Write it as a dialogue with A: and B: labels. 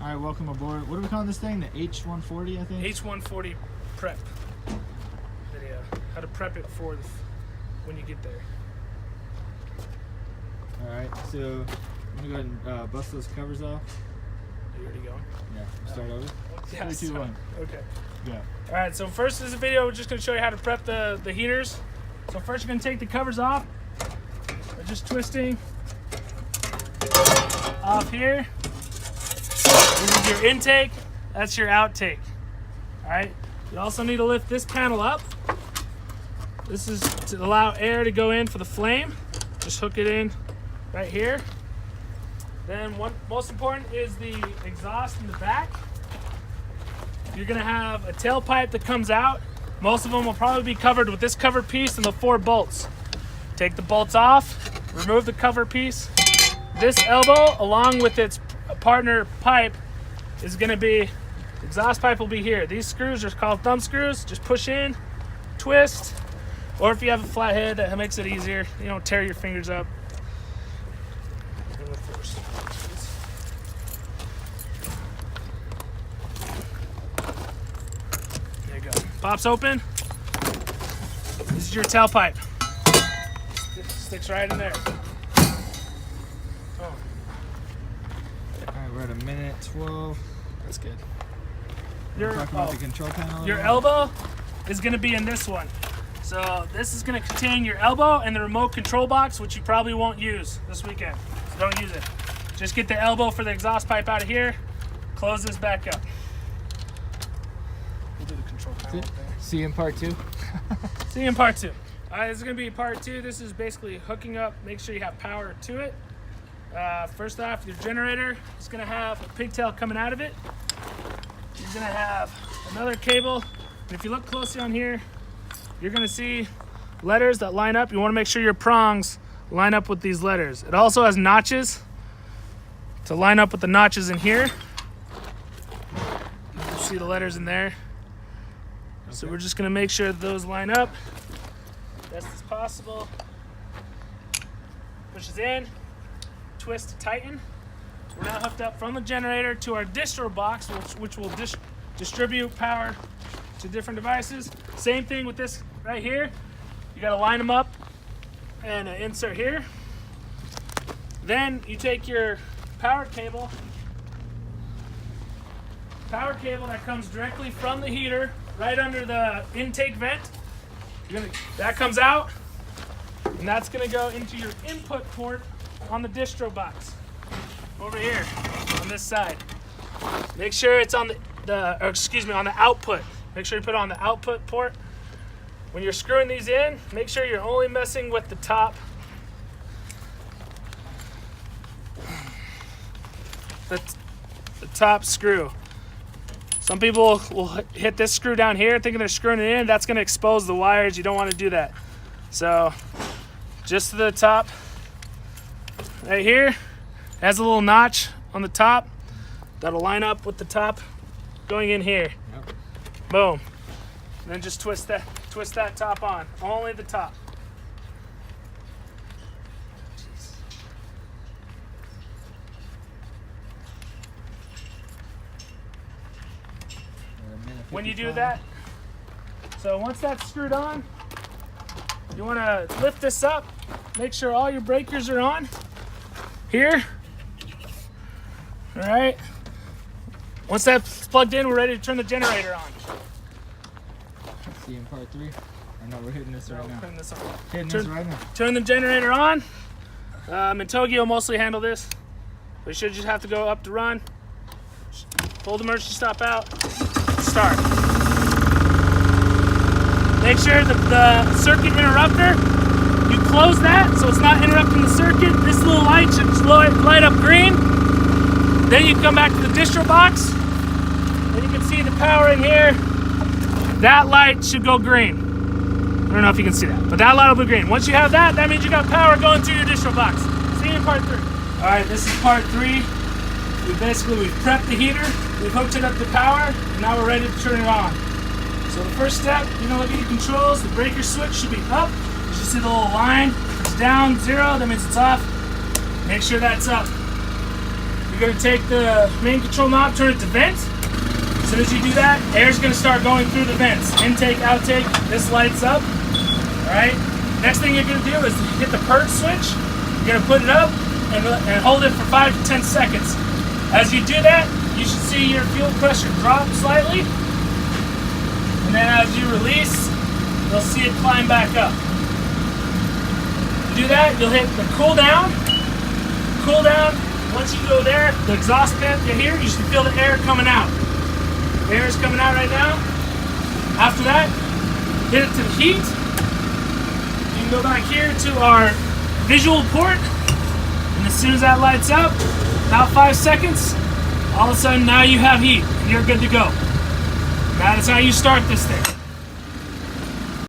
A: Alright, welcome aboard. What are we calling this thing? The H140, I think?
B: H140 prep video. How to prep it for when you get there.
A: Alright, so I'm going to go ahead and bust those covers off.
B: Are you already going?
A: Yeah, start over.
B: Yeah,
A: 3, 2, 1.
B: Okay.
A: Go.
B: Alright, so first in this video, we're just going to show you how to prep the heaters. So first you're going to take the covers off. We're just twisting off here. This is your intake, that's your outtake. Alright, you also need to lift this panel up. This is to allow air to go in for the flame. Just hook it in right here. Then most important is the exhaust in the back. You're gonna have a tailpipe that comes out. Most of them will probably be covered with this cover piece and the 4 bolts. Take the bolts off, remove the cover piece. This elbow, along with its partner pipe, is gonna be, the exhaust pipe will be here. These screws are called thumb screws. Just push in, twist, or if you have a flat head, that makes it easier. You don't tear your fingers up. There you go. Pops open. This is your tailpipe. Sticks right in there. Oh.
A: Alright, we're at 1:12.
B: That's good.
A: Talking about the control panel.
B: Your elbow is going to be in this one. So this is going to contain your elbow and the remote control box, which you probably won't use this weekend. So don't use it. Just get the elbow for the exhaust pipe out of here. Close this back up. We'll do the control panel up there.
A: See you in part 2.
B: See you in part 2. All right, this is going to be part 2. This is basically hooking up. Make sure you have power to it. First off, your generator is going to have a pigtail coming out of it. You're going to have another cable. And if you look closely on here, you're going to see letters that line up. You want to make sure your prongs line up with these letters. It also has notches to line up with the notches in here. You see the letters in there. Okay. So we're just going to make sure that those line up best as possible. Pushes in, twist to tighten. We're now hooked up from the generator to our distro box, which will distribute power to different devices. Same thing with this right here. You got to line them up and insert here. Then you take your power cable that comes directly from the heater right under the intake vent. That comes out, and that's going to go into your input port on the distro box over here on this side. Make sure it's on on the output. Make sure you put it on the output port. When you're screwing these in, make sure you're only messing with the top. The top screw. Some people will hit this screw down here thinking they're screwing it in. That's going to expose the wires. You don't want to do that. So just to the top right here, it has a little notch on the top that'll line up with the top going in here. Yep. Boom. And then just twist that top on. Only the top. When you do that, so once that's screwed on, you want to lift this up, make sure all your breakers are on here. All right. Once that's plugged in, we're ready to turn the generator on.
A: See you in part 3. I know we're hitting this right now.
B: Turn this on.
A: This right now.
B: Turn the generator on. Mintogi will mostly handle this. We should just have to go up to run. Pull the emergency stop out. Start. Make sure that the circuit interrupter, you close that so it's not interrupting the circuit. This little light should light up green. Then you come back to the distro box. And you can see the power in here. That light should go green. I don't know if you can see that, but that light will be green. Once you have that, that means you got power going to your distro box. See you in part 3. All right, this is part 3. We've prepped the heater, we've hooked it up to power, and now we're ready to turn it on. So the first step, you're gonna look at your controls. The breaker switch should be up. You should see the little line. If it's down 0, that means it's off. Make sure that's up. you're going to take the main control knob, turn it to vent. As soon as you do that, air is going to start going through the vents. Intake, outtake, this lights up. All right. Next thing you're going to do is hit the purge switch. You're going to put it up and hold it for 5 to 10 seconds. As you do that, you should see your fuel pressure drop slightly. And then as you release, you'll see it climb back up. To do that, you'll hit the cool down. Cool down. Once you go there, the exhaust fan you hear, you should feel the air coming out. The air is coming out right now. After that, hit it to the heat. You can go back here to our visual port. And as soon as that lights up, about 5 seconds, all of a sudden now you have heat and you're good to go. That is how you start this thing.